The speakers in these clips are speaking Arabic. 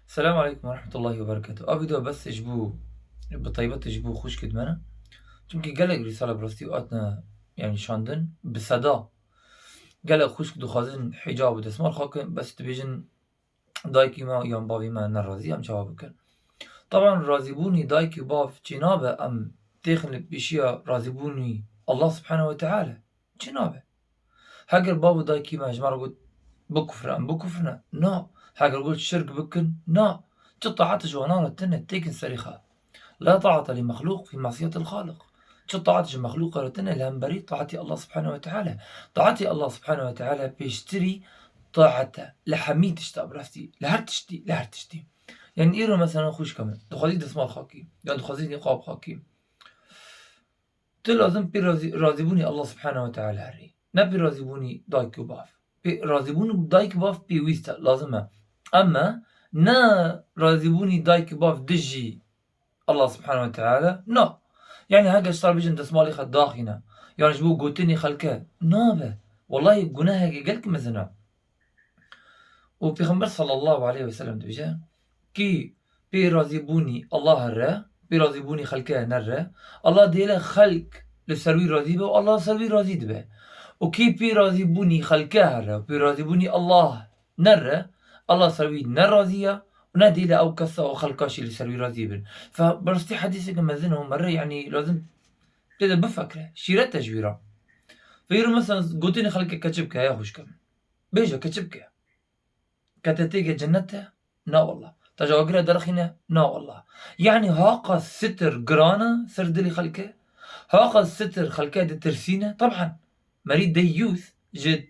السلام عليكم ورحمة الله وبركاته. فيديو بس جبو بطيبات جبو خوش كدمنا چونكي قالك رسالة براستي وقتنا يعني شاندن بصدا قالك خوش كدو خازن حجاب ودسمال خاكن بس تبيجن دايكي ما يان بابي ما نرازي ام جوابكن. طبعا رازيبوني دايكي باف جنابه ام تخلق بشيا رازيبوني الله سبحانه وتعالى جنابه هاجر بابو دايكي ما جمار قلت بكفر ام بكفرنا نا هاجر قلت شرك بكن نا جطعت جوانانا تنة تيكن سريخة لا طاعة لمخلوق في معصية الخالق. شو طاعتي مخلوق رتنا لهمبري طاعتي الله سبحانه وتعالى. طاعتي الله سبحانه وتعالى بيشتري طاعته لحميد تشتا براستي لهرتشتي يعني إيرو مثلا خوش كمان دخلي دسمال خاكي يعني دخلي نقاب خاكي لازم راضيبوني الله سبحانه وتعالى هري نبي راضيبوني دايك باف راضيبوني دايك باف بيويستا لازمه اما نا راضيبوني دايك باف دجي الله سبحانه وتعالى نا يعني هاجا صار بيجن دسمالي خد داخنا يعني جبو قوتني خلكه نابه والله جناها قالك مثلا وبيغمبر صلى الله عليه وسلم دبجا كي بيراضيبوني الله هرا بيراضيبوني خلكه نرى الله ديلا خلق لسروي راضي به والله سروي راضي به وكي بيراضيبوني خلكه هرا بيراضيبوني الله نرى الله سروي نراضيه ونادي له او كسا او خلقاشي لسروي راضي بن فبرستي حديثك مازنهم مره يعني لازم تبدا بفكره شيرات تجويره فيرو مثلا قلتني خلك كتبك يا خوش كم بيجا كتبك كتتيجا جنتها نا والله تجاوجرا درخنا نا والله يعني هاقا ستر جرانا سردلي خلكه هاقا ستر خلكه دي ترسينه طبعا مريد ديوث جد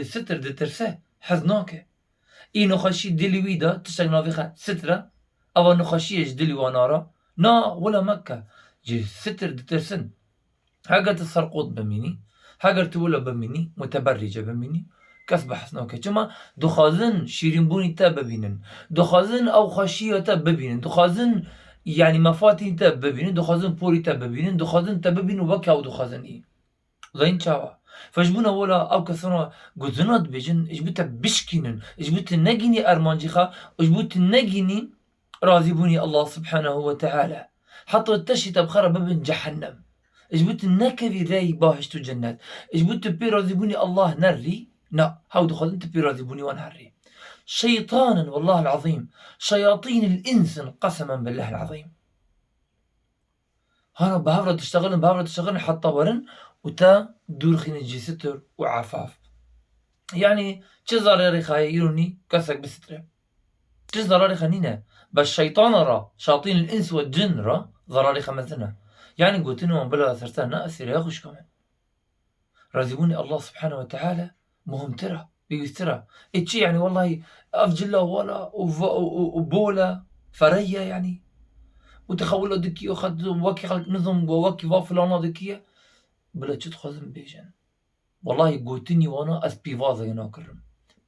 ستر دي ترسه حزناكه اي نخشي دلي ويدا تشتغل نافيخا سترة او نخشيش دلي وانارا نا ولا مكة جي ستر دي ترسن هاجر تسرقوط بميني هاجر تولى بميني متبرجة بميني كسب حسناك كما دخازن شيرين بوني تا ببينن دخازن او خشية تا ببينن دخازن يعني مفاتين تا ببينن دخازن بوري تا ببينن دخازن تا ببينن وبكا او دخازن اي غين شاوا فجبونا ولا او كسرنا قزنات بيجن اجبوتا بشكينن اجبوتا نجيني ارمانجيخا اجبوتا نجيني راضي بوني الله سبحانه وتعالى حتى التشي بخرا بابن جهنم اجبوت نكذي راي باهشتو جنات اجبوت بي راضي بوني الله نري نا هاو دخل انت بي راضي بوني ونهري شيطانا والله العظيم شياطين الانس قسما بالله العظيم هانا بهافرة تشتغلن حتى ورن وتا دور خين ستر وعفاف يعني چه ضرري خايروني كسك بستره چه ضرري خنينه بس شيطان را شياطين الانس والجن را ضرري خمسنا يعني قلت لهم بلا ثرتان نأسر يا خوش كمان راضيبوني الله سبحانه وتعالى مهم ترى بيسترى اتشي يعني والله افجلا ولا وبولا فريا يعني وتخولوا دكي وخد وكي خلق نظم ووكي وافلانا دكية بلا تخزم بيجن والله قوتني وانا اس بيفازا يناكرم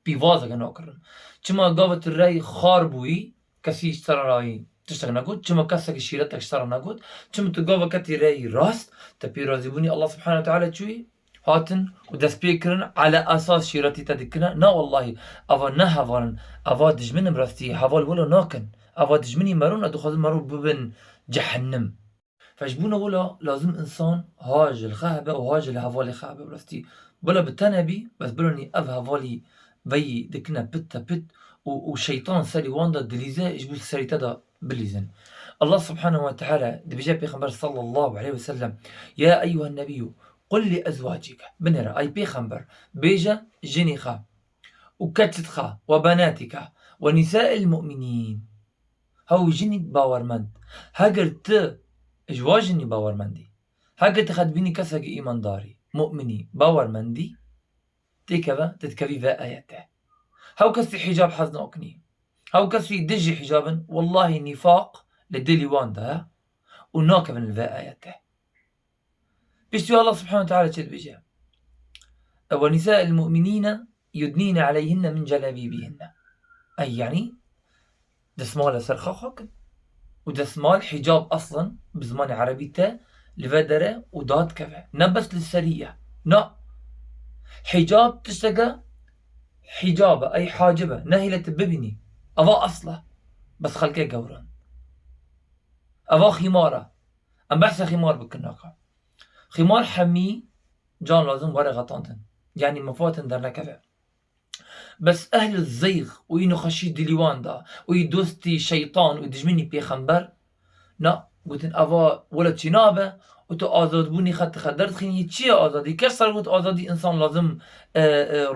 بيفازا يناكرم كما قابت الراي خاربوي كسي اشترى راي تشتغل نقول كما كسك شيرتك اشترى نقول كما تقابا كتي راي راست تبي راضيبوني الله سبحانه وتعالى شوي هاتن ودس بيكرن على اساس شيرتي تدكنا نا والله افا نهفان افا دجمن براستي هفال ولا ناكن افا دجمني مرون ادو خازن مرون ببن جهنم فجبونا ولا لازم انسان هاج الخهبة وهاج الهفالي خهبة براستي بلا بتنبي بس بلوني اف هفالي في دكنا بتا بت وشيطان سالي واندا دليزا يجبو سالي تدا بليزن الله سبحانه وتعالى دبجا بيخبر صلى الله عليه وسلم يا ايها النبي قل لأزواجك بنرى أي بيخنبر بيجا جنيخا وكتلتخا وبناتك ونساء المؤمنين هاو جني باورمند هاجر ت اجواجني باورمندي هاجر تخد بيني كسك إيمان داري مؤمني باورمندي تكذا تتكفي ذا آياته هاو كسي حجاب حزن أكني هاو كسي دجي حجابا والله نفاق لدلي واندا وناكفن ذا آياته بيشتوى الله سبحانه وتعالى كذا بيجا ونساء المؤمنين يدنين عليهن من جلابيبهن أي يعني دسمال سرخاخك ودسمال حجاب أصلا بزمان عربي تا لفدرة وداد كفا نبس للسرية نا حجاب تشتغى حجابة أي حاجبة نهلة ببني أضاء أصله بس خلقه قورن أفا خمارة أم بحث خمار بكناكا خمار حمي جان لازم ورقة طانتن يعني مفاتن در نكفه بس أهل الزيغ وإنو خشي دليوان دا ويدوستي شيطان ويدجمني بيخنبر نا قلتن أفا ولا تشينابه وتو آزاد بوني خد خدرت خيني تشي آزادي كسر قلت آزادي إنسان لازم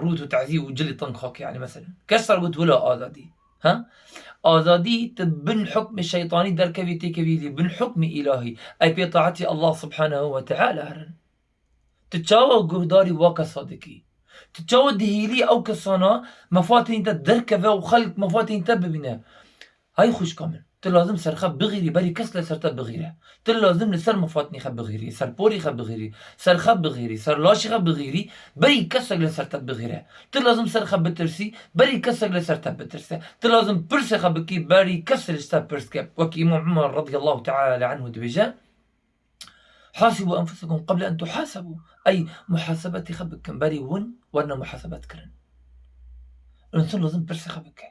روت وتعذيب وجلي طنخاك يعني مثلا كسر قلت ولا آزادي ها آزادي تبن حكم الشيطاني در كبي تكبيلي بن حكم إلهي أي بطاعتي الله سبحانه وتعالى هرن تتشاوى قهداري واكا صادقي تتشاوى دهيلي أو كسانا مفاتين تدركبه وخلق مفاتين تببينه هاي خوش كامل تلازم سر خب بغيري بري كسله سر تب بغيره تلازم لسر مفاتني خب بغيري سر بوري خب بغيري سر خب بغيري سر لاشي خب بغيري بري كسر لسر تب بغيره تلازم سر خب بترسي بري كسر لسر تب بترسه تلازم برس خب كي بري كسر لسر برسك وكي إمام عمر رضي الله تعالى عنه دبجان حاسبوا أنفسكم قبل أن تحاسبوا أي محاسبتي خبك بري ون وانا محاسبات كرن الإنسان لازم برس خبك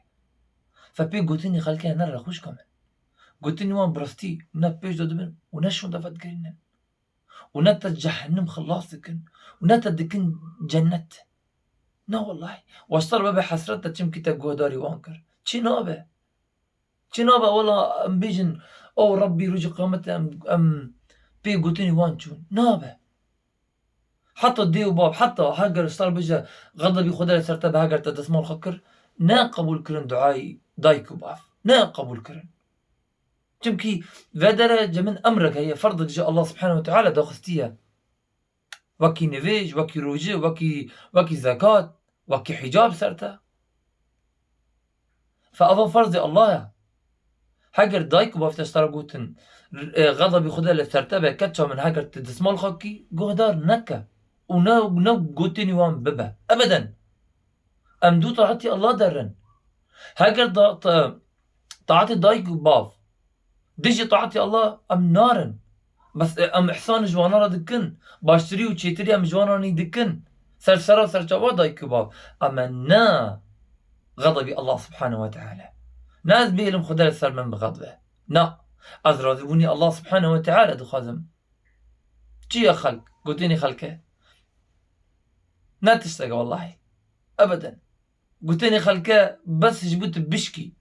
فبي قوتني خلكي نرى خوش كمان قلتني وان برستي ونا بيش دو دبن ونا شون دفت قرينن ونا تجحنم خلاصكن ونا تدكن جنة نا والله واشتر بابا حسرت تشم كتاب قهداري وانكر چي نابا والله ام بيجن او ربي رجي قامته ام بي قلتني وان چون نابا حتى ديو باب حتى هاجر اشتر بجا غضبي خدا سرتا بهاجر تدسمال خكر نا قبول كرن دعاي دايكو باف نا قبول كرن چمكي فدرجة من أمرك هي فرض جاء الله سبحانه وتعالى داخستيها وكي نفيج وكي روجي وكي زكاة وكي حجاب سرتا فأظن فرض الله هاجر دايك بافتشترا قوتن غضبي خدا لسرتا بكتشا من هاجر تدسمال خاكي قهدار نكا ونو قوتني وان ببا أبدا أمدو طاعتي الله درن هاجر طاعتي دايك باف ديجي طاعتي الله ام نارن بس ام احسان جوانارا دكن باشتري وشيتري ام جوانارني دكن سرسرا سرچاوا داي كباب اما نا غضبي الله سبحانه وتعالى ناس بيلم خدا سر من بغضبه نا از راضبوني الله سبحانه وتعالى دخازم چي يا خلق قلتني خلقه نا تشتاق والله ابدا قلتني خلقه بس جبت بشكي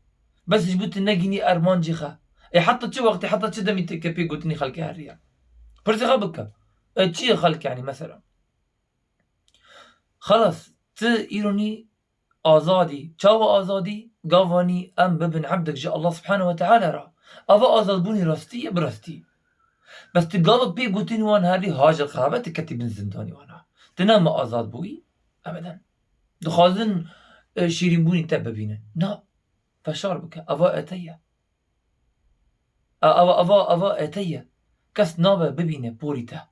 بس جبت نجني ارمان جيخه حتى شو وقتي حتى شو دمي كبي قلتني خلقي هالريا برسي خبكة شي خلق يعني مثلا خلاص إيروني آزادي شاو آزادي قافاني أم ببن عبدك جاء الله سبحانه وتعالى را أفا آزاد بوني راستي برستي بس تقاوب بي قلتني وان هاري هاجر خرابة تكتي بن زنداني وانا تنام آزاد بوي أبدا دخازن شيرين بوني تببينا نا فشار بك أفا أتيا أفا أتيا كس نابا ببينه بوريتا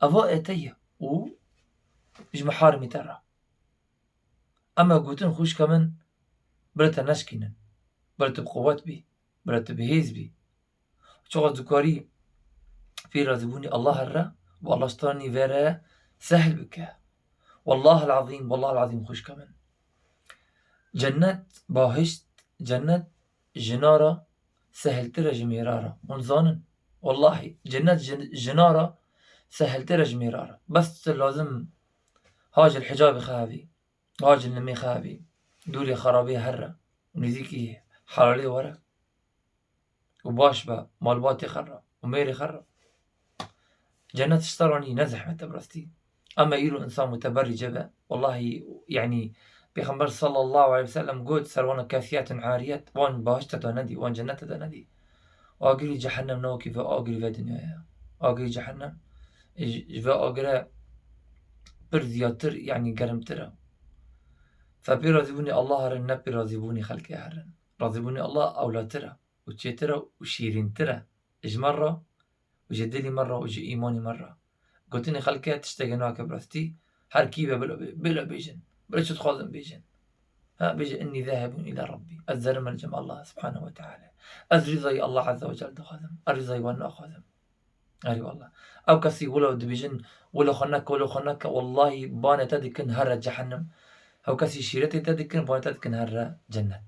أفا أتيا و إج محارمي ترى أما قوتن خوش كمان برتا نشكينن برتا بقوات بي برتا بهيز بي شغل ذكاري في رازبوني الله الرا والله اشتاني فيرا سهل بك والله العظيم خوش كمان جنة باهشت جنة جنارة سهلترا جميرارا منزانن والله جنة جنارة سهلترا جميرارا بس لازم هاج الحجاب خابي هاج النمي خابي دولي خرابي هرة ونزيكي حلالي ورا وباش با مالباتي خرا وميري خرا جنة اشتراني نزح متبرستي أما إيرو إنسان متبرج با والله يعني بيغمبر صلى الله عليه وسلم قد سروانا كاسيات عاريات وان باهشتا دا ندي وان جنة دا ندي آقري جحنم نوكي فآقري في دنيا آقري جحنم فآقري برزياتر يعني قرمتر فبي راضيبوني الله هرن نبي راضيبوني خلقي هرن راضيبوني الله أولاتر وشيتر وشيرينتر إج مرة وجدلي مرة وجي إيماني مرة قلتني خلقي تشتغنوا كبرستي هر كيبه بلا بيجن بلا شو تخاذن بيجن ها بيجي إني ذاهب إلى ربي الزرم الجمع الله سبحانه وتعالى الرضاي الله عز وجل دخاذم الرضاي وانا أخاذم أري والله أو كسي ولو دبيجن ولو خنك والله بانة تدكن هر جهنم أو كسي شيرتي تدكن بانة تدكن هر جنة